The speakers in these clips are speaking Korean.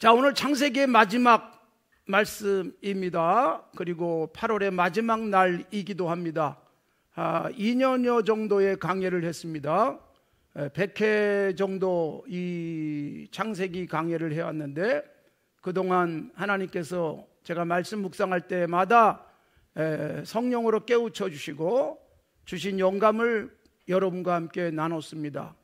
자, 오늘 창세기의 마지막 말씀입니다. 그리고 8월의 마지막 날이기도 합니다. 2년여 정도의 강해를 했습니다. 100회 정도 이 창세기 강해를 해왔는데, 그동안 하나님께서 제가 말씀 묵상할 때마다 성령으로 깨우쳐 주시고 주신 영감을 여러분과 함께 나눴습니다.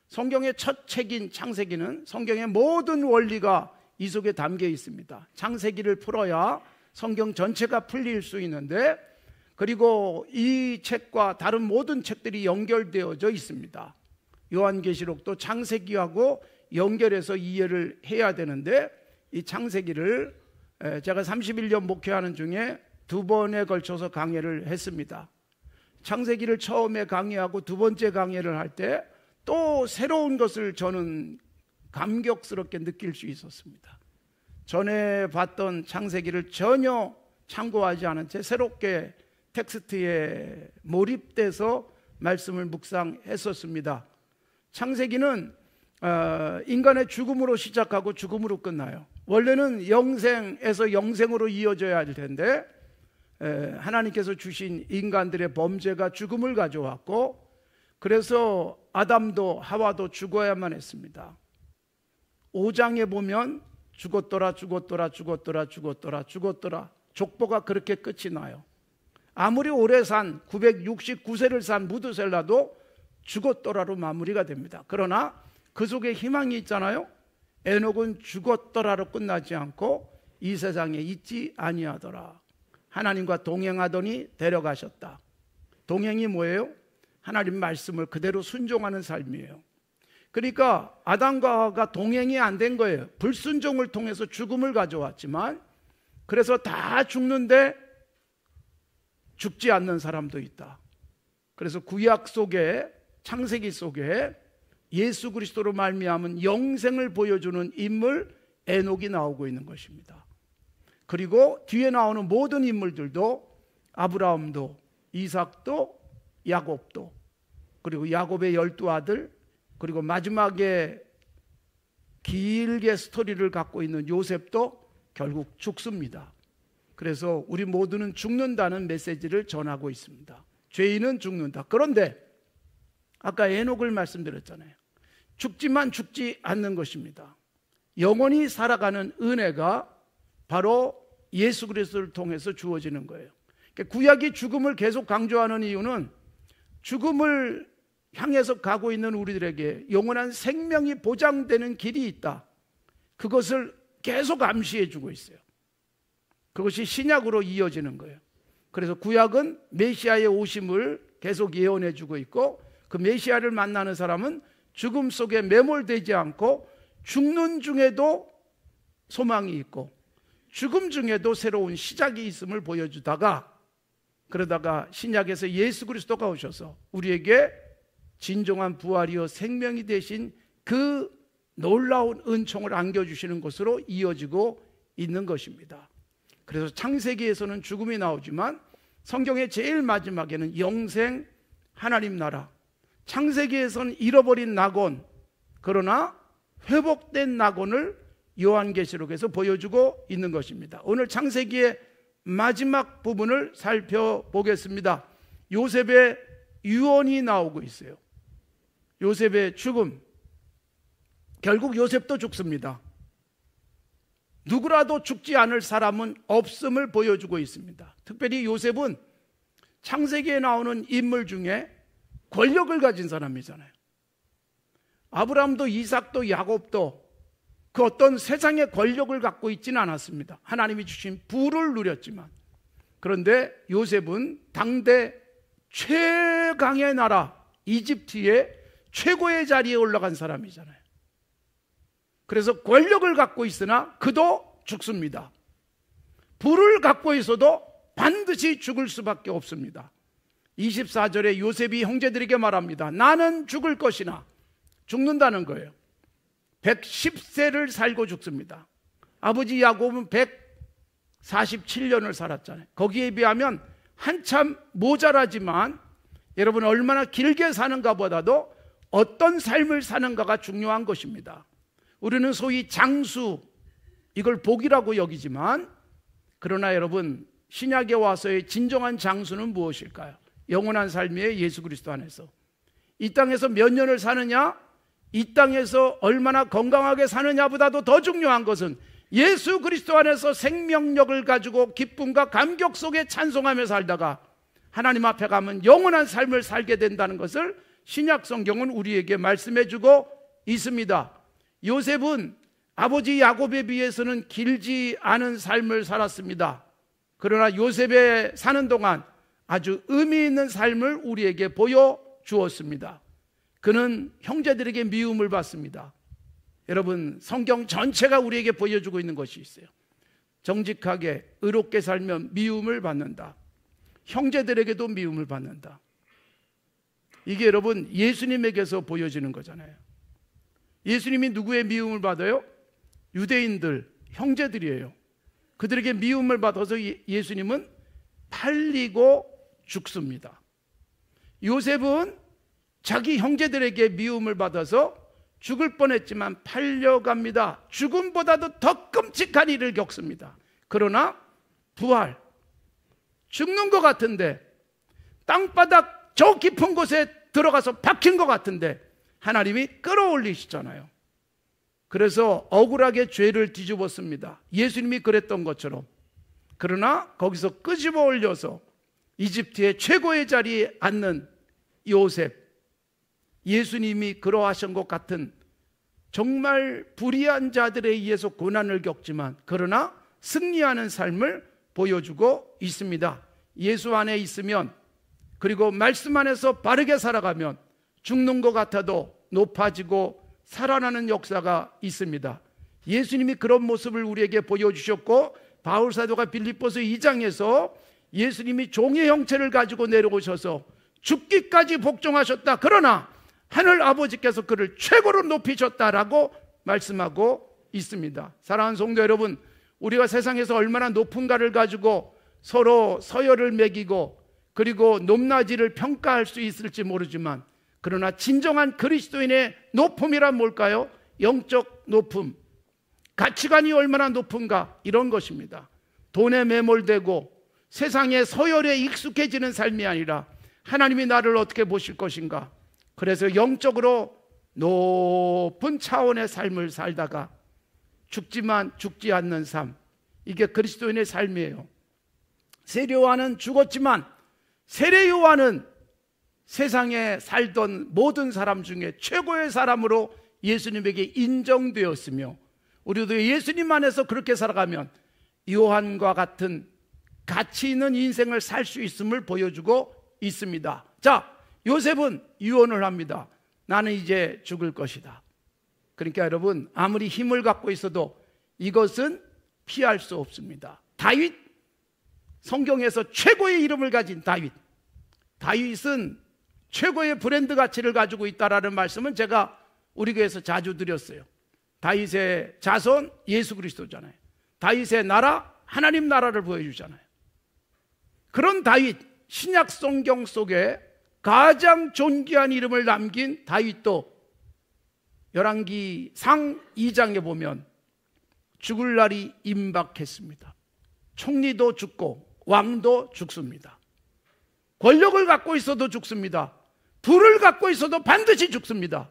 성경의 첫 책인 창세기는 성경의 모든 원리가 이 속에 담겨 있습니다. 창세기를 풀어야 성경 전체가 풀릴 수 있는데, 그리고 이 책과 다른 모든 책들이 연결되어져 있습니다. 요한계시록도 창세기하고 연결해서 이해를 해야 되는데, 이 창세기를 제가 31년 목회하는 중에 2번에 걸쳐서 강해를 했습니다. 창세기를 처음에 강해하고 두 번째 강해를 할 때 또 새로운 것을 저는 감격스럽게 느낄 수 있었습니다. 전에 봤던 창세기를 전혀 참고하지 않은 채 새롭게 텍스트에 몰입돼서 말씀을 묵상했었습니다. 창세기는 인간의 죽음으로 시작하고 죽음으로 끝나요. 원래는 영생에서 영생으로 이어져야 할 텐데, 하나님께서 주신 인간들의 범죄가 죽음을 가져왔고, 그래서 아담도 하와도 죽어야만 했습니다. 5장에 보면 죽었더라 죽었더라 죽었더라 죽었더라 죽었더라, 족보가 그렇게 끝이 나요. 아무리 오래 산 969세를 산 무드셀라도 죽었더라로 마무리가 됩니다. 그러나 그 속에 희망이 있잖아요. 에녹은 죽었더라로 끝나지 않고 이 세상에 있지 아니하더라. 하나님과 동행하더니 데려가셨다. 동행이 뭐예요? 하나님 말씀을 그대로 순종하는 삶이에요. 그러니까 아담과 하와가 동행이 안 된 거예요. 불순종을 통해서 죽음을 가져왔지만, 그래서 다 죽는데 죽지 않는 사람도 있다. 그래서 구약 속에, 창세기 속에 예수 그리스도로 말미암은 영생을 보여주는 인물 에녹이 나오고 있는 것입니다. 그리고 뒤에 나오는 모든 인물들도, 아브라함도, 이삭도, 야곱도, 그리고 야곱의 12아들, 그리고 마지막에 길게 스토리를 갖고 있는 요셉도 결국 죽습니다. 그래서 우리 모두는 죽는다는 메시지를 전하고 있습니다. 죄인은 죽는다. 그런데 아까 에녹을 말씀드렸잖아요. 죽지만 죽지 않는 것입니다. 영원히 살아가는 은혜가 바로 예수 그리스도를 통해서 주어지는 거예요. 구약이 죽음을 계속 강조하는 이유는 죽음을 향해서 가고 있는 우리들에게 영원한 생명이 보장되는 길이 있다. 그것을 계속 암시해 주고 있어요. 그것이 신약으로 이어지는 거예요. 그래서 구약은 메시아의 오심을 계속 예언해 주고 있고, 그 메시아를 만나는 사람은 죽음 속에 매몰되지 않고 죽는 중에도 소망이 있고 죽음 중에도 새로운 시작이 있음을 보여주다가, 그러다가 신약에서 예수 그리스도가 오셔서 우리에게 진정한 부활이요 생명이 되신 그 놀라운 은총을 안겨주시는 것으로 이어지고 있는 것입니다. 그래서 창세기에서는 죽음이 나오지만 성경의 제일 마지막에는 영생, 하나님 나라, 창세기에서는 잃어버린 낙원, 그러나 회복된 낙원을 요한계시록에서 보여주고 있는 것입니다. 오늘 창세기의 마지막 부분을 살펴보겠습니다. 요셉의 유언이 나오고 있어요. 요셉의 죽음. 결국 요셉도 죽습니다. 누구라도 죽지 않을 사람은 없음을 보여주고 있습니다. 특별히 요셉은 창세기에 나오는 인물 중에 권력을 가진 사람이잖아요. 아브라함도 이삭도 야곱도 그 어떤 세상의 권력을 갖고 있지는 않았습니다. 하나님이 주신 부를 누렸지만, 그런데 요셉은 당대 최강의 나라 이집트의 최고의 자리에 올라간 사람이잖아요. 그래서 권력을 갖고 있으나 그도 죽습니다. 부를 갖고 있어도 반드시 죽을 수밖에 없습니다. 24절에 요셉이 형제들에게 말합니다. 나는 죽을 것이나, 죽는다는 거예요. 110세를 살고 죽습니다. 아버지 야곱은 147년을 살았잖아요. 거기에 비하면 한참 모자라지만, 여러분 얼마나 길게 사는가 보다도 어떤 삶을 사는가가 중요한 것입니다. 우리는 소위 장수, 이걸 복이라고 여기지만, 그러나 여러분, 신약에 와서의 진정한 장수는 무엇일까요? 영원한 삶이에요. 예수 그리스도 안에서. 이 땅에서 몇 년을 사느냐, 이 땅에서 얼마나 건강하게 사느냐보다도 더 중요한 것은 예수 그리스도 안에서 생명력을 가지고 기쁨과 감격 속에 찬송하며 살다가 하나님 앞에 가면 영원한 삶을 살게 된다는 것을 신약 성경은 우리에게 말씀해 주고 있습니다. 요셉은 아버지 야곱에 비해서는 길지 않은 삶을 살았습니다. 그러나 요셉의 사는 동안 아주 의미 있는 삶을 우리에게 보여주었습니다. 그는 형제들에게 미움을 받습니다. 여러분, 성경 전체가 우리에게 보여주고 있는 것이 있어요. 정직하게 의롭게 살면 미움을 받는다. 형제들에게도 미움을 받는다. 이게 여러분 예수님에게서 보여지는 거잖아요. 예수님이 누구의 미움을 받아요? 유대인들, 형제들이에요. 그들에게 미움을 받아서 예수님은 팔리고 죽습니다. 요셉은 자기 형제들에게 미움을 받아서 죽을 뻔했지만 팔려갑니다. 죽음보다도 더 끔찍한 일을 겪습니다. 그러나 부활, 죽는 것 같은데, 땅바닥 저 깊은 곳에 들어가서 박힌 것 같은데 하나님이 끌어올리시잖아요. 그래서 억울하게 죄를 뒤집었습니다. 예수님이 그랬던 것처럼. 그러나 거기서 끄집어 올려서 이집트의 최고의 자리에 앉는 요셉, 예수님이 그러하신 것 같은 정말 불의한 자들에 의해서 고난을 겪지만 그러나 승리하는 삶을 보여주고 있습니다. 예수 안에 있으면, 그리고 말씀 안에서 바르게 살아가면 죽는 것 같아도 높아지고 살아나는 역사가 있습니다. 예수님이 그런 모습을 우리에게 보여주셨고, 바울 사도가 빌립보서 2장에서 예수님이 종의 형체를 가지고 내려오셔서 죽기까지 복종하셨다. 그러나 하늘 아버지께서 그를 최고로 높이셨다라고 말씀하고 있습니다. 사랑하는 성도 여러분, 우리가 세상에서 얼마나 높은가를 가지고 서로 서열을 매기고 그리고 높낮이를 평가할 수 있을지 모르지만, 그러나 진정한 그리스도인의 높음이란 뭘까요? 영적 높음, 가치관이 얼마나 높은가, 이런 것입니다. 돈에 매몰되고 세상의 서열에 익숙해지는 삶이 아니라 하나님이 나를 어떻게 보실 것인가, 그래서 영적으로 높은 차원의 삶을 살다가 죽지만 죽지 않는 삶, 이게 그리스도인의 삶이에요. 세례 요한은 죽었지만 세례 요한은 세상에 살던 모든 사람 중에 최고의 사람으로 예수님에게 인정되었으며, 우리도 예수님 안에서 그렇게 살아가면 요한과 같은 가치 있는 인생을 살 수 있음을 보여주고 있습니다. 자, 요셉은 유언을 합니다. 나는 이제 죽을 것이다. 그러니까 여러분, 아무리 힘을 갖고 있어도 이것은 피할 수 없습니다. 다윗, 성경에서 최고의 이름을 가진 다윗, 다윗은 최고의 브랜드 가치를 가지고 있다라는 말씀은 제가 우리 교회에서 자주 드렸어요. 다윗의 자손 예수 그리스도잖아요. 다윗의 나라 하나님 나라를 보여주잖아요. 그런 다윗, 신약 성경 속에 가장 존귀한 이름을 남긴 다윗도 열왕기 상 2장에 보면 죽을 날이 임박했습니다. 총리도 죽고 왕도 죽습니다. 권력을 갖고 있어도 죽습니다. 부를 갖고 있어도 반드시 죽습니다.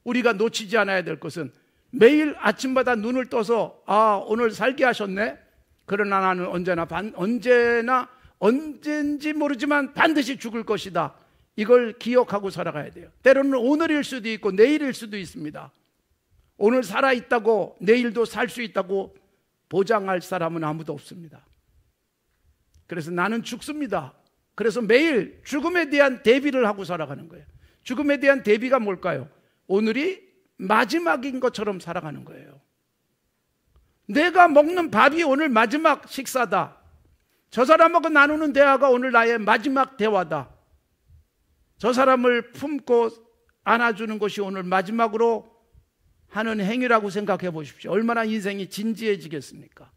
우리가 놓치지 않아야 될 것은 매일 아침마다 눈을 떠서 오늘 살게 하셨네. 그러나 나는 언젠지 모르지만 반드시 죽을 것이다. 이걸 기억하고 살아가야 돼요. 때로는 오늘일 수도 있고 내일일 수도 있습니다. 오늘 살아있다고 내일도 살 수 있다고 보장할 사람은 아무도 없습니다. 그래서 나는 죽습니다. 그래서 매일 죽음에 대한 대비를 하고 살아가는 거예요. 죽음에 대한 대비가 뭘까요? 오늘이 마지막인 것처럼 살아가는 거예요. 내가 먹는 밥이 오늘 마지막 식사다. 저 사람하고 나누는 대화가 오늘 나의 마지막 대화다. 저 사람을 품고 안아주는 것이 오늘 마지막으로 하는 행위라고 생각해 보십시오. 얼마나 인생이 진지해지겠습니까?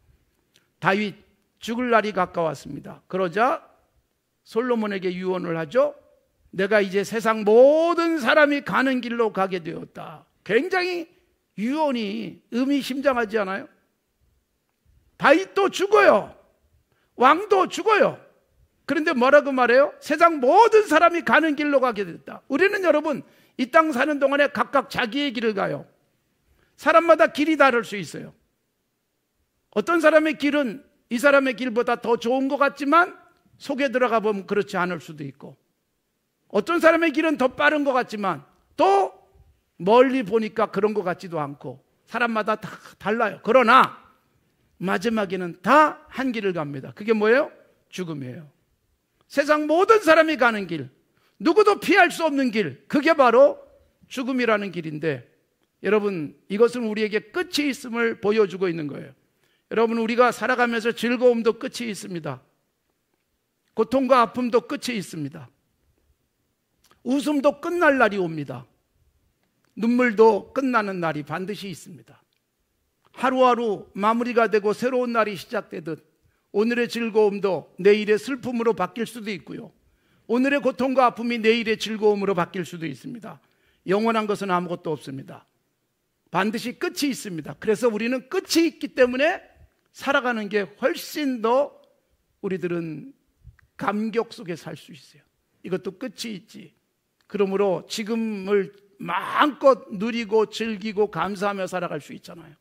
다윗 죽을 날이 가까웠습니다. 그러자 솔로몬에게 유언을 하죠. 내가 이제 세상 모든 사람이 가는 길로 가게 되었다. 굉장히 유언이 의미심장하지 않아요? 다윗도 죽어요. 왕도 죽어요. 그런데 뭐라고 말해요? 세상 모든 사람이 가는 길로 가게 됐다. 우리는 여러분 이 땅 사는 동안에 각각 자기의 길을 가요. 사람마다 길이 다를 수 있어요. 어떤 사람의 길은 이 사람의 길보다 더 좋은 것 같지만 속에 들어가 보면 그렇지 않을 수도 있고, 어떤 사람의 길은 더 빠른 것 같지만 또 멀리 보니까 그런 것 같지도 않고, 사람마다 다 달라요. 그러나 마지막에는 다 한 길을 갑니다. 그게 뭐예요? 죽음이에요. 세상 모든 사람이 가는 길, 누구도 피할 수 없는 길, 그게 바로 죽음이라는 길인데, 여러분 이것은 우리에게 끝이 있음을 보여주고 있는 거예요. 여러분 우리가 살아가면서 즐거움도 끝이 있습니다. 고통과 아픔도 끝이 있습니다. 웃음도 끝날 날이 옵니다. 눈물도 끝나는 날이 반드시 있습니다. 하루하루 마무리가 되고 새로운 날이 시작되듯 오늘의 즐거움도 내일의 슬픔으로 바뀔 수도 있고요, 오늘의 고통과 아픔이 내일의 즐거움으로 바뀔 수도 있습니다. 영원한 것은 아무것도 없습니다. 반드시 끝이 있습니다. 그래서 우리는 끝이 있기 때문에 살아가는 게 훨씬 더 우리들은 감격 속에 살 수 있어요. 이것도 끝이 있지. 그러므로 지금을 마음껏 누리고 즐기고 감사하며 살아갈 수 있잖아요.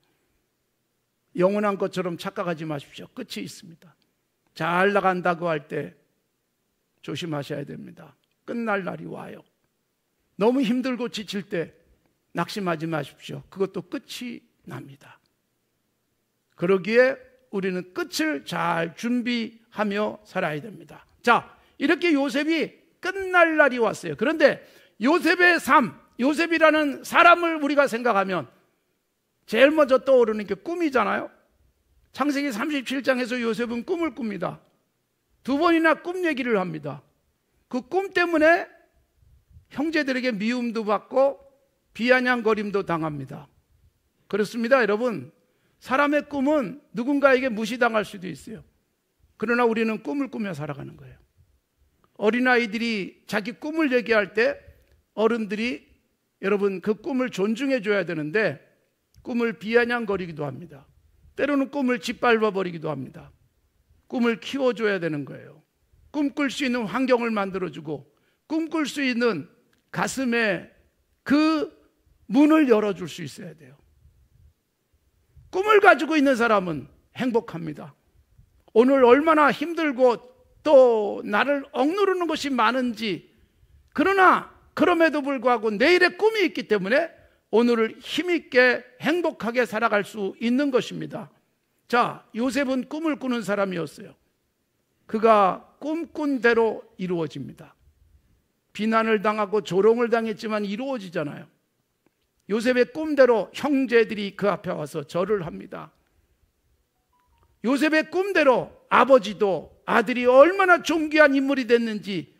영원한 것처럼 착각하지 마십시오. 끝이 있습니다. 잘 나간다고 할 때 조심하셔야 됩니다. 끝날 날이 와요. 너무 힘들고 지칠 때 낙심하지 마십시오. 그것도 끝이 납니다. 그러기에 우리는 끝을 잘 준비하며 살아야 됩니다. 자, 이렇게 요셉이 끝날 날이 왔어요. 그런데 요셉의 삶, 요셉이라는 사람을 우리가 생각하면 제일 먼저 떠오르는 게 꿈이잖아요. 창세기 37장에서 요셉은 꿈을 꿉니다. 2번이나 꿈 얘기를 합니다. 그 꿈 때문에 형제들에게 미움도 받고 비아냥거림도 당합니다. 그렇습니다, 여러분. 사람의 꿈은 누군가에게 무시당할 수도 있어요. 그러나 우리는 꿈을 꾸며 살아가는 거예요. 어린아이들이 자기 꿈을 얘기할 때 어른들이 여러분 그 꿈을 존중해 줘야 되는데 꿈을 비아냥거리기도 합니다. 때로는 꿈을 짓밟아 버리기도 합니다. 꿈을 키워줘야 되는 거예요. 꿈꿀 수 있는 환경을 만들어주고 꿈꿀 수 있는 가슴에 그 문을 열어줄 수 있어야 돼요. 꿈을 가지고 있는 사람은 행복합니다. 오늘 얼마나 힘들고 또 나를 억누르는 것이 많은지, 그러나 그럼에도 불구하고 내일의 꿈이 있기 때문에 오늘을 힘있게 행복하게 살아갈 수 있는 것입니다. 자, 요셉은 꿈을 꾸는 사람이었어요. 그가 꿈꾼 대로 이루어집니다. 비난을 당하고 조롱을 당했지만 이루어지잖아요. 요셉의 꿈대로 형제들이 그 앞에 와서 절을 합니다. 요셉의 꿈대로 아버지도 아들이 얼마나 존귀한 인물이 됐는지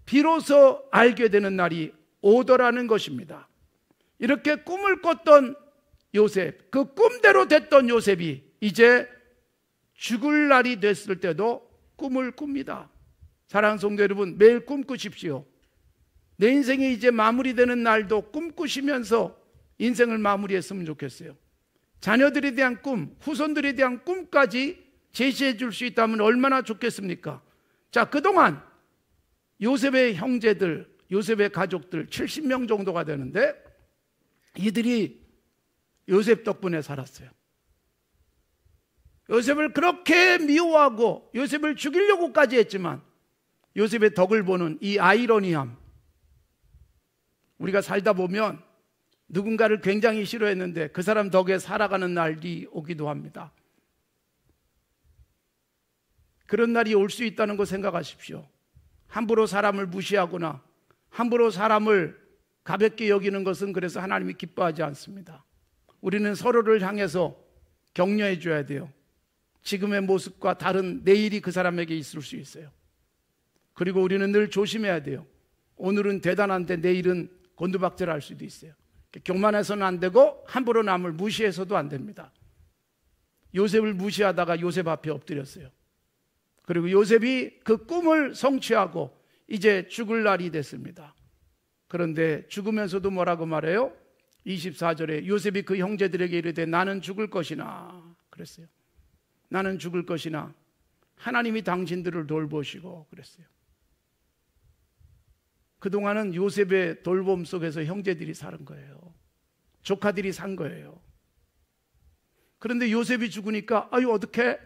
비로소 알게 되는 날이 오더라는 것입니다. 이렇게 꿈을 꿨던 요셉, 그 꿈대로 됐던 요셉이 이제 죽을 날이 됐을 때도 꿈을 꿉니다. 사랑하는 성도 여러분, 매일 꿈꾸십시오. 내 인생이 이제 마무리되는 날도 꿈꾸시면서 인생을 마무리했으면 좋겠어요. 자녀들에 대한 꿈, 후손들에 대한 꿈까지 제시해 줄 수 있다면 얼마나 좋겠습니까? 자, 그동안 요셉의 형제들, 요셉의 가족들 70명 정도가 되는데 이들이 요셉 덕분에 살았어요. 요셉을 그렇게 미워하고 요셉을 죽이려고까지 했지만 요셉의 덕을 보는 이 아이러니함, 우리가 살다 보면 누군가를 굉장히 싫어했는데 그 사람 덕에 살아가는 날이 오기도 합니다. 그런 날이 올 수 있다는 거 생각하십시오. 함부로 사람을 무시하거나 함부로 사람을 가볍게 여기는 것은 그래서 하나님이 기뻐하지 않습니다. 우리는 서로를 향해서 격려해 줘야 돼요. 지금의 모습과 다른 내일이 그 사람에게 있을 수 있어요. 그리고 우리는 늘 조심해야 돼요. 오늘은 대단한데 내일은 곤두박질할 수도 있어요. 교만해서는 안 되고 함부로 남을 무시해서도 안 됩니다. 요셉을 무시하다가 요셉 앞에 엎드렸어요. 그리고 요셉이 그 꿈을 성취하고 이제 죽을 날이 됐습니다. 그런데 죽으면서도 뭐라고 말해요? 24절에 요셉이 그 형제들에게 이르되 나는 죽을 것이나 그랬어요. 나는 죽을 것이나 하나님이 당신들을 돌보시고 그랬어요. 그동안은 요셉의 돌봄 속에서 형제들이 사는 거예요. 조카들이 산 거예요. 그런데 요셉이 죽으니까 아유 어떡해?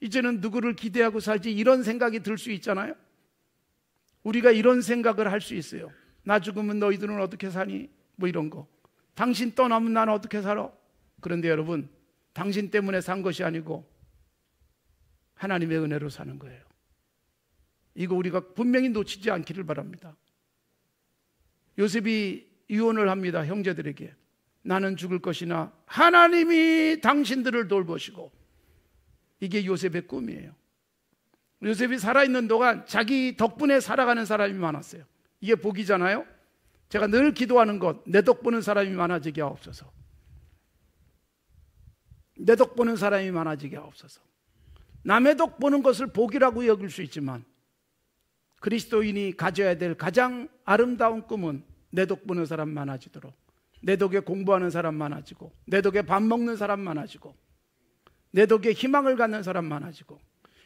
이제는 누구를 기대하고 살지? 이런 생각이 들 수 있잖아요. 우리가 이런 생각을 할 수 있어요. 나 죽으면 너희들은 어떻게 사니? 뭐 이런 거. 당신 떠나면 나는 어떻게 살아? 그런데 여러분, 당신 때문에 산 것이 아니고 하나님의 은혜로 사는 거예요. 이거 우리가 분명히 놓치지 않기를 바랍니다. 요셉이 유언을 합니다. 형제들에게. 나는 죽을 것이나 하나님이 당신들을 돌보시고. 이게 요셉의 꿈이에요. 요셉이 살아있는 동안 자기 덕분에 살아가는 사람이 많았어요. 이게 복이잖아요. 제가 늘 기도하는 것, 내 덕 보는 사람이 많아지게 하옵소서. 내 덕 보는 사람이 많아지게 하옵소서. 남의 덕 보는 것을 복이라고 여길 수 있지만 그리스도인이 가져야 될 가장 아름다운 꿈은 내 덕 보는 사람 많아지도록, 내 덕에 공부하는 사람 많아지고, 내 덕에 밥 먹는 사람 많아지고, 내 덕에 희망을 갖는 사람 많아지고.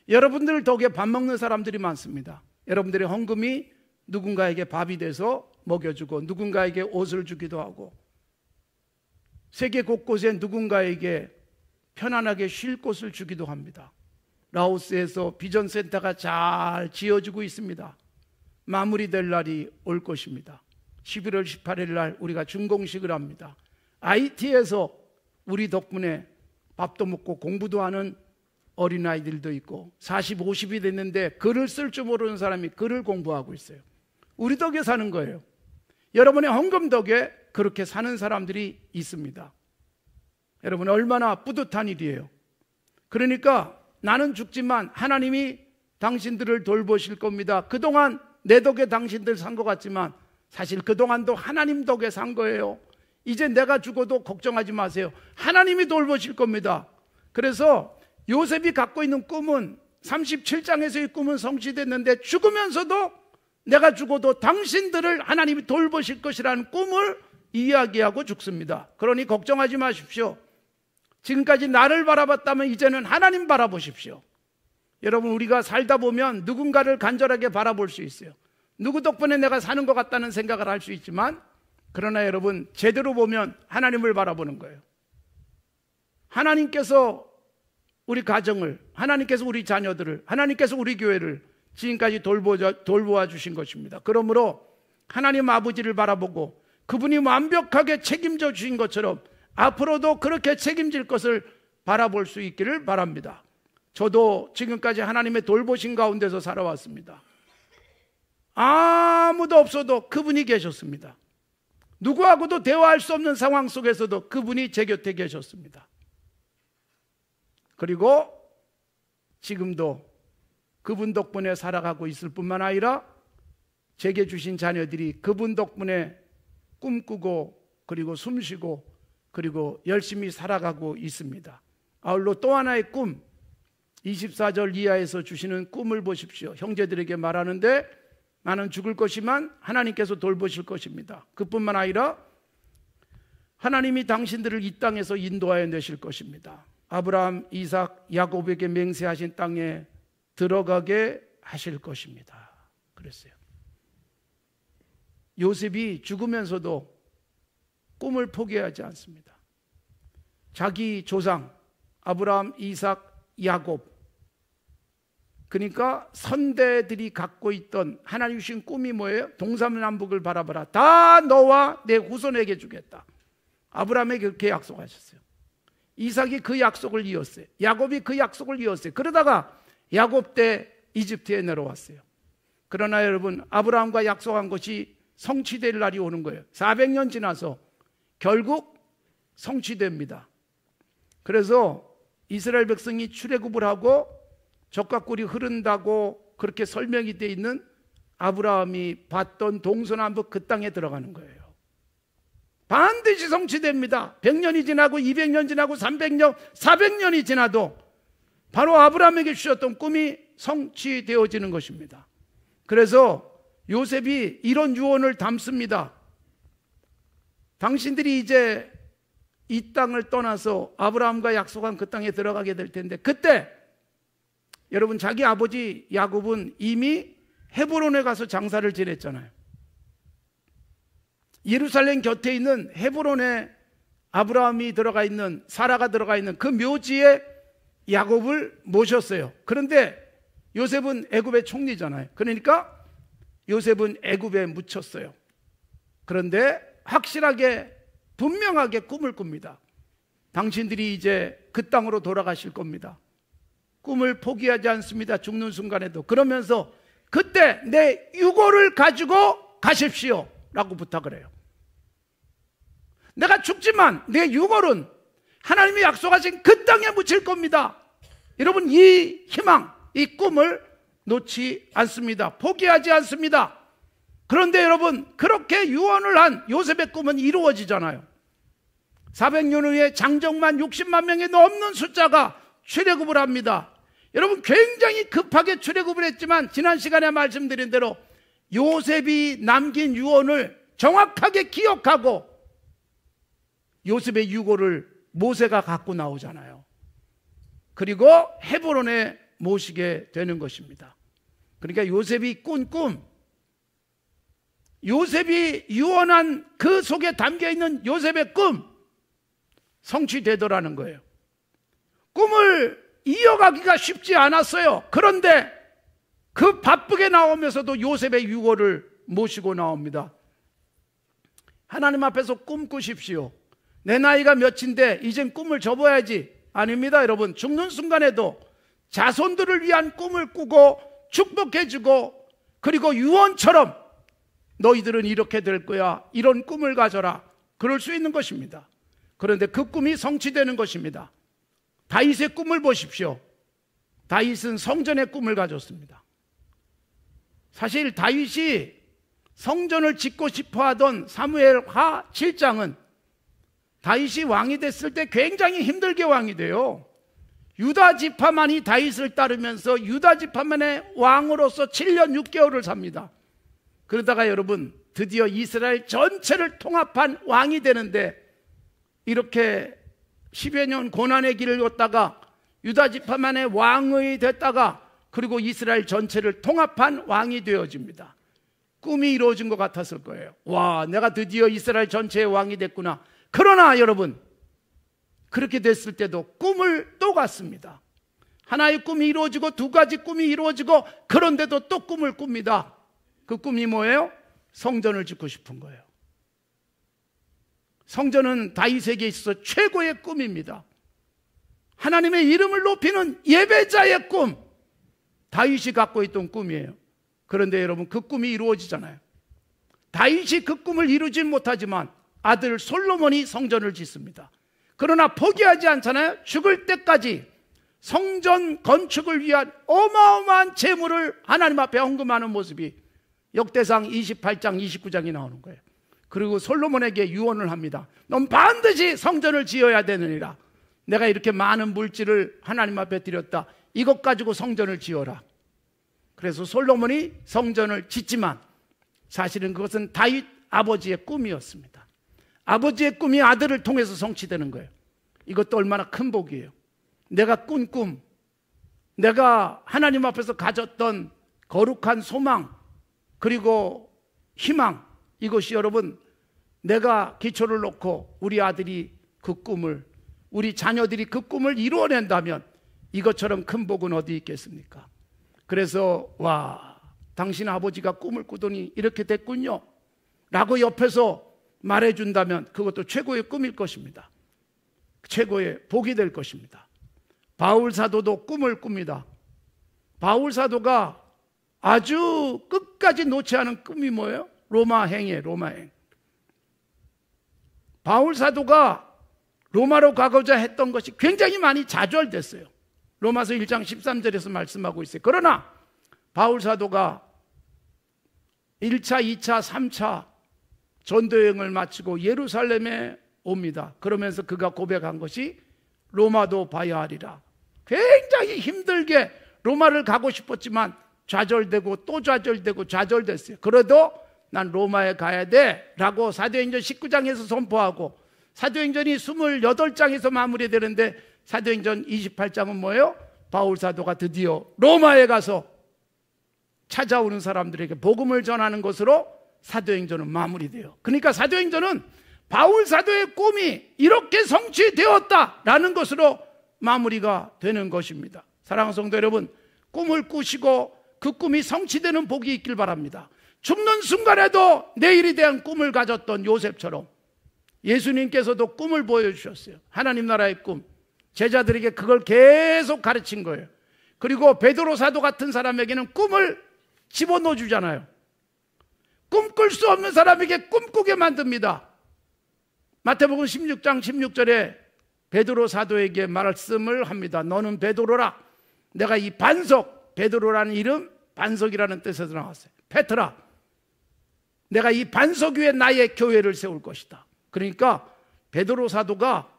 여러분들 덕에 밥 먹는 사람들이 많습니다. 여러분들의 헌금이 누군가에게 밥이 돼서 먹여주고, 누군가에게 옷을 주기도 하고, 세계 곳곳에 누군가에게 편안하게 쉴 곳을 주기도 합니다. 라오스에서 비전센터가 잘 지어지고 있습니다. 마무리될 날이 올 것입니다. 11월 18일 날 우리가 준공식을 합니다. IT에서 우리 덕분에 밥도 먹고 공부도 하는 어린아이들도 있고, 40, 50이 됐는데 글을 쓸 줄 모르는 사람이 글을 공부하고 있어요. 우리 덕에 사는 거예요. 여러분의 헌금 덕에 그렇게 사는 사람들이 있습니다. 여러분, 얼마나 뿌듯한 일이에요. 그러니까 나는 죽지만 하나님이 당신들을 돌보실 겁니다. 그동안 내 덕에 당신들 산 것 같지만 사실 그동안도 하나님 덕에 산 거예요. 이제 내가 죽어도 걱정하지 마세요. 하나님이 돌보실 겁니다. 그래서 요셉이 갖고 있는 꿈은, 37장에서의 꿈은 성취됐는데, 죽으면서도 내가 죽어도 당신들을 하나님이 돌보실 것이라는 꿈을 이야기하고 죽습니다. 그러니 걱정하지 마십시오. 지금까지 나를 바라봤다면 이제는 하나님 바라보십시오. 여러분, 우리가 살다 보면 누군가를 간절하게 바라볼 수 있어요. 누구 덕분에 내가 사는 것 같다는 생각을 할 수 있지만, 그러나 여러분, 제대로 보면 하나님을 바라보는 거예요. 하나님께서 우리 가정을, 하나님께서 우리 자녀들을, 하나님께서 우리 교회를 지금까지 돌보아 주신 것입니다. 그러므로 하나님 아버지를 바라보고 그분이 완벽하게 책임져 주신 것처럼 앞으로도 그렇게 책임질 것을 바라볼 수 있기를 바랍니다. 저도 지금까지 하나님의 돌보신 가운데서 살아왔습니다. 아무도 없어도 그분이 계셨습니다. 누구하고도 대화할 수 없는 상황 속에서도 그분이 제 곁에 계셨습니다. 그리고 지금도 그분 덕분에 살아가고 있을 뿐만 아니라 제게 주신 자녀들이 그분 덕분에 꿈꾸고, 그리고 숨쉬고, 그리고 열심히 살아가고 있습니다. 아울러 또 하나의 꿈, 24절 이하에서 주시는 꿈을 보십시오. 형제들에게 말하는데, 나는 죽을 것이만 하나님께서 돌보실 것입니다. 그뿐만 아니라 하나님이 당신들을 이 땅에서 인도하여 내실 것입니다. 아브라함, 이삭, 야곱에게 맹세하신 땅에 들어가게 하실 것입니다. 그랬어요. 요셉이 죽으면서도 꿈을 포기하지 않습니다. 자기 조상 아브라함, 이삭, 야곱, 그러니까 선대들이 갖고 있던 하나님 주신 꿈이 뭐예요? 동서남북을 바라봐라. 다 너와 내 후손에게 주겠다. 아브라함에게 그렇게 약속하셨어요. 이삭이 그 약속을 이었어요. 야곱이 그 약속을 이었어요. 그러다가 야곱 때 이집트에 내려왔어요. 그러나 여러분, 아브라함과 약속한 것이 성취될 날이 오는 거예요. 400년 지나서 결국 성취됩니다. 그래서 이스라엘 백성이 출애굽을 하고 젖과 꿀이 흐른다고 그렇게 설명이 되어 있는 아브라함이 봤던 동서남북 그 땅에 들어가는 거예요. 반드시 성취됩니다. 100년이 지나고 200년 지나고 300년, 400년이 지나도 바로 아브라함에게 주셨던 꿈이 성취되어지는 것입니다. 그래서 요셉이 이런 유언을 담습니다. 당신들이 이제 이 땅을 떠나서 아브라함과 약속한 그 땅에 들어가게 될 텐데, 그때 여러분 자기 아버지 야곱은 이미 헤브론에 가서 장사를 지냈잖아요. 예루살렘 곁에 있는 헤브론에 아브라함이 들어가 있는, 사라가 들어가 있는 그 묘지에 야곱을 모셨어요. 그런데 요셉은 애굽의 총리잖아요. 그러니까 요셉은 애굽에 묻혔어요. 그런데 확실하게 분명하게 꿈을 꿉니다. 당신들이 이제 그 땅으로 돌아가실 겁니다. 꿈을 포기하지 않습니다. 죽는 순간에도. 그러면서 그때 내 유고를 가지고 가십시오 라고 부탁을 해요. 내가 죽지만 내 유골은 하나님이 약속하신 그 땅에 묻힐 겁니다. 여러분, 이 희망, 이 꿈을 놓지 않습니다. 포기하지 않습니다. 그런데 여러분, 그렇게 유언을 한 요셉의 꿈은 이루어지잖아요. 400년 후에 장정만 60만 명이 넘는 숫자가 출애굽을 합니다. 여러분, 굉장히 급하게 출애굽을 했지만 지난 시간에 말씀드린 대로 요셉이 남긴 유언을 정확하게 기억하고 요셉의 유고를 모세가 갖고 나오잖아요. 그리고 헤브론에 모시게 되는 것입니다. 그러니까 요셉이 꾼 꿈, 요셉이 유언한 그 속에 담겨있는 요셉의 꿈, 성취되더라는 거예요. 꿈을 이어가기가 쉽지 않았어요. 그런데 그 바쁘게 나오면서도 요셉의 유고를 모시고 나옵니다. 하나님 앞에서 꿈 꾸십시오. 내 나이가 몇인데 이젠 꿈을 접어야지. 아닙니다, 여러분. 죽는 순간에도 자손들을 위한 꿈을 꾸고 축복해주고, 그리고 유언처럼 너희들은 이렇게 될 거야, 이런 꿈을 가져라, 그럴 수 있는 것입니다. 그런데 그 꿈이 성취되는 것입니다. 다윗의 꿈을 보십시오. 다윗은 성전의 꿈을 가졌습니다. 사실 다윗이 성전을 짓고 싶어 하던 사무엘하 7장은 다윗이 왕이 됐을 때 굉장히 힘들게 왕이 돼요. 유다 지파만이 다윗을 따르면서 유다 지파만의 왕으로서 7년 6개월을 삽니다. 그러다가 여러분, 드디어 이스라엘 전체를 통합한 왕이 되는데, 이렇게 10여 년 고난의 길을 걷다가 유다 지파만의 왕이 됐다가 그리고 이스라엘 전체를 통합한 왕이 되어집니다. 꿈이 이루어진 것 같았을 거예요. 와, 내가 드디어 이스라엘 전체의 왕이 됐구나. 그러나 여러분, 그렇게 됐을 때도 꿈을 또 꿨습니다. 하나의 꿈이 이루어지고 두 가지 꿈이 이루어지고, 그런데도 또 꿈을 꿉니다. 그 꿈이 뭐예요? 성전을 짓고 싶은 거예요. 성전은 다윗에게 있어서 최고의 꿈입니다. 하나님의 이름을 높이는 예배자의 꿈, 다윗이 갖고 있던 꿈이에요. 그런데 여러분, 그 꿈이 이루어지잖아요. 다윗이 그 꿈을 이루진 못하지만 아들 솔로몬이 성전을 짓습니다. 그러나 포기하지 않잖아요. 죽을 때까지 성전 건축을 위한 어마어마한 재물을 하나님 앞에 헌금하는 모습이 역대상 28장 29장이 나오는 거예요. 그리고 솔로몬에게 유언을 합니다. 넌 반드시 성전을 지어야 되느니라. 내가 이렇게 많은 물질을 하나님 앞에 드렸다. 이것 가지고 성전을 지어라. 그래서 솔로몬이 성전을 짓지만 사실은 그것은 다윗 아버지의 꿈이었습니다. 아버지의 꿈이 아들을 통해서 성취되는 거예요. 이것도 얼마나 큰 복이에요. 내가 꾼 꿈, 내가 하나님 앞에서 가졌던 거룩한 소망, 그리고 희망, 이것이 여러분, 내가 기초를 놓고 우리 아들이 그 꿈을, 우리 자녀들이 그 꿈을 이루어낸다면 이것처럼 큰 복은 어디 있겠습니까? 그래서 와, 당신 아버지가 꿈을 꾸더니 이렇게 됐군요 라고 옆에서 말해준다면 그것도 최고의 꿈일 것입니다. 최고의 복이 될 것입니다. 바울 사도도 꿈을 꿉니다. 바울 사도가 아주 끝까지 놓지 않은 꿈이 뭐예요? 로마행이에요. 로마행. 바울 사도가 로마로 가고자 했던 것이 굉장히 많이 좌절됐어요. 로마서 1장 13절에서 말씀하고 있어요. 그러나 바울 사도가 1차, 2차, 3차 전도여행을 마치고 예루살렘에 옵니다. 그러면서 그가 고백한 것이 로마도 봐야 하리라. 굉장히 힘들게 로마를 가고 싶었지만 좌절되고 또 좌절되고 좌절됐어요. 그래도 난 로마에 가야 돼 라고 사도행전 19장에서 선포하고 사도행전이 28장에서 마무리되는데 사도행전 28장은 뭐예요? 바울 사도가 드디어 로마에 가서 찾아오는 사람들에게 복음을 전하는 것으로 사도행전은 마무리돼요. 그러니까 사도행전은 바울 사도의 꿈이 이렇게 성취되었다라는 것으로 마무리가 되는 것입니다. 사랑하는 성도 여러분, 꿈을 꾸시고 그 꿈이 성취되는 복이 있길 바랍니다. 죽는 순간에도 내일에 대한 꿈을 가졌던 요셉처럼 예수님께서도 꿈을 보여주셨어요. 하나님 나라의 꿈. 제자들에게 그걸 계속 가르친 거예요. 그리고 베드로 사도 같은 사람에게는 꿈을 집어넣어 주잖아요. 꿈꿀 수 없는 사람에게 꿈꾸게 만듭니다. 마태복음 16장 16절에 베드로 사도에게 말씀을 합니다. 너는 베드로라. 내가 이 반석, 베드로라는 이름 반석이라는 뜻에서 나왔어요. 페트라. 내가 이 반석 위에 나의 교회를 세울 것이다. 그러니까 베드로 사도가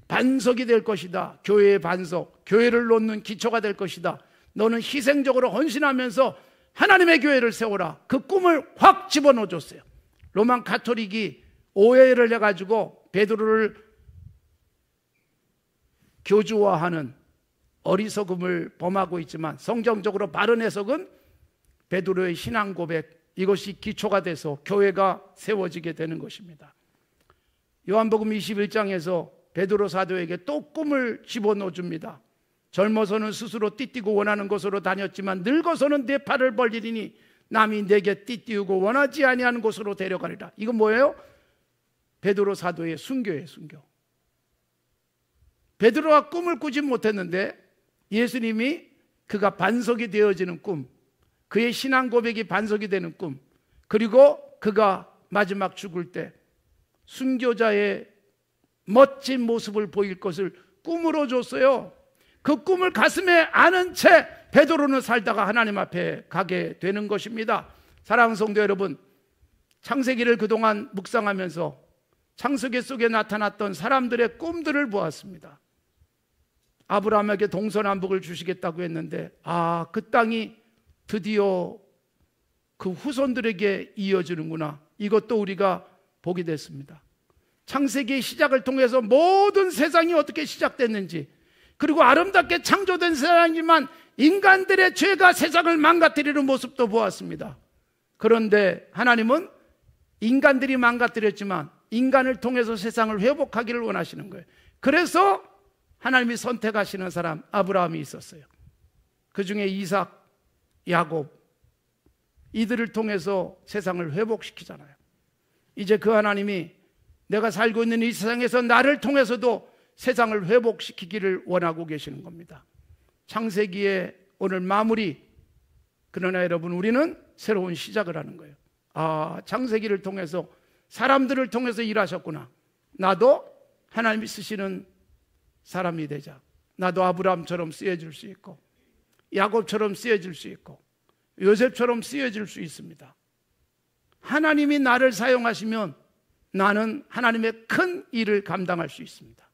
반석이 될 것이다. 교회의 반석, 교회를 놓는 기초가 될 것이다. 너는 희생적으로 헌신하면서 하나님의 교회를 세워라. 그 꿈을 확 집어넣어 줬어요. 로만 가톨릭이 오해를 해가지고 베드로를 교주화하는 어리석음을 범하고 있지만 성경적으로 바른 해석은 베드로의 신앙 고백, 이것이 기초가 돼서 교회가 세워지게 되는 것입니다. 요한복음 21장에서 베드로 사도에게 또 꿈을 집어넣어 줍니다. 젊어서는 스스로 띠띠고 원하는 곳으로 다녔지만 늙어서는 내 팔을 벌리리니 남이 내게 띠띠우고 원하지 아니하는 곳으로 데려가리라. 이건 뭐예요? 베드로 사도의 순교예요. 순교. 베드로가 꿈을 꾸지 못했는데 예수님이 그가 반석이 되어지는 꿈, 그의 신앙 고백이 반석이 되는 꿈, 그리고 그가 마지막 죽을 때 순교자의 멋진 모습을 보일 것을 꿈으로 줬어요. 그 꿈을 가슴에 안은 채 베드로는 살다가 하나님 앞에 가게 되는 것입니다. 사랑하는 성도 여러분, 창세기를 그동안 묵상하면서 창세기 속에 나타났던 사람들의 꿈들을 보았습니다. 아브라함에게 동서남북을 주시겠다고 했는데 그 땅이 드디어 그 후손들에게 이어지는구나. 이것도 우리가 보게 됐습니다. 창세기의 시작을 통해서 모든 세상이 어떻게 시작됐는지, 그리고 아름답게 창조된 세상이지만 인간들의 죄가 세상을 망가뜨리는 모습도 보았습니다. 그런데 하나님은 인간들이 망가뜨렸지만 인간을 통해서 세상을 회복하기를 원하시는 거예요. 그래서 하나님이 선택하시는 사람 아브라함이 있었어요. 그 중에 이삭, 야곱, 이들을 통해서 세상을 회복시키잖아요. 이제 그 하나님이 내가 살고 있는 이 세상에서 나를 통해서도 세상을 회복시키기를 원하고 계시는 겁니다. 창세기의 오늘 마무리. 그러나 여러분, 우리는 새로운 시작을 하는 거예요. 창세기를 통해서 사람들을 통해서 일하셨구나. 나도 하나님이 쓰시는 사람이 되자. 나도 아브라함처럼 쓰여질 수 있고 야곱처럼 쓰여질 수 있고 요셉처럼 쓰여질 수 있습니다. 하나님이 나를 사용하시면 나는 하나님의 큰 일을 감당할 수 있습니다.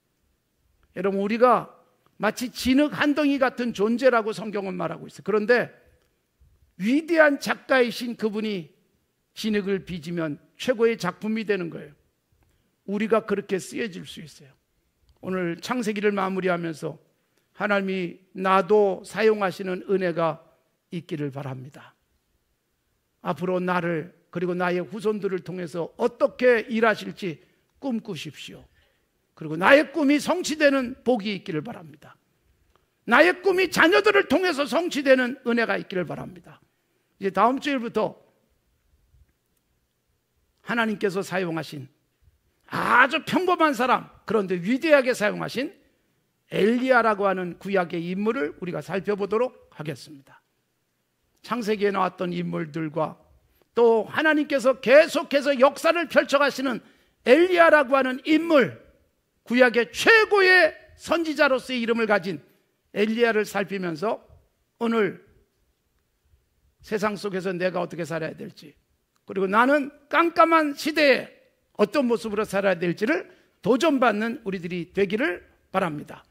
여러분, 우리가 마치 진흙 한 덩이 같은 존재라고 성경은 말하고 있어요. 그런데 위대한 작가이신 그분이 진흙을 빚으면 최고의 작품이 되는 거예요. 우리가 그렇게 쓰여질 수 있어요. 오늘 창세기를 마무리하면서 하나님이 나도 사용하시는 은혜가 있기를 바랍니다. 앞으로 나를 그리고 나의 후손들을 통해서 어떻게 일하실지 꿈꾸십시오. 그리고 나의 꿈이 성취되는 복이 있기를 바랍니다. 나의 꿈이 자녀들을 통해서 성취되는 은혜가 있기를 바랍니다. 이제 다음 주일부터 하나님께서 사용하신 아주 평범한 사람, 그런데 위대하게 사용하신 엘리야라고 하는 구약의 인물을 우리가 살펴보도록 하겠습니다. 창세기에 나왔던 인물들과 또 하나님께서 계속해서 역사를 펼쳐가시는 엘리야라고 하는 인물, 구약의 최고의 선지자로서의 이름을 가진 엘리야를 살피면서 오늘 세상 속에서 내가 어떻게 살아야 될지, 그리고 나는 깜깜한 시대에 어떤 모습으로 살아야 될지를 도전받는 우리들이 되기를 바랍니다.